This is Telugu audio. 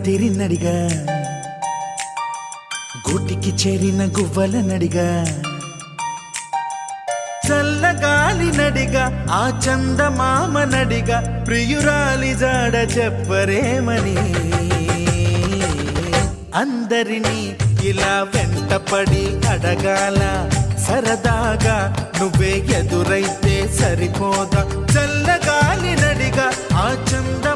తీరినడిగా గూటికి చేరిన గువ్వల నడిగా చల్లగాలి నడిగా ఆ చందమామ నడిగా ప్రియురాలి జాడ చెప్పరేమని అందరినీ ఇలా వెంటపడి అడగాల సరదాగా నువ్వే ఎదురైతే సరిపోదా చల్లగాలి నడిగా ఆ చంద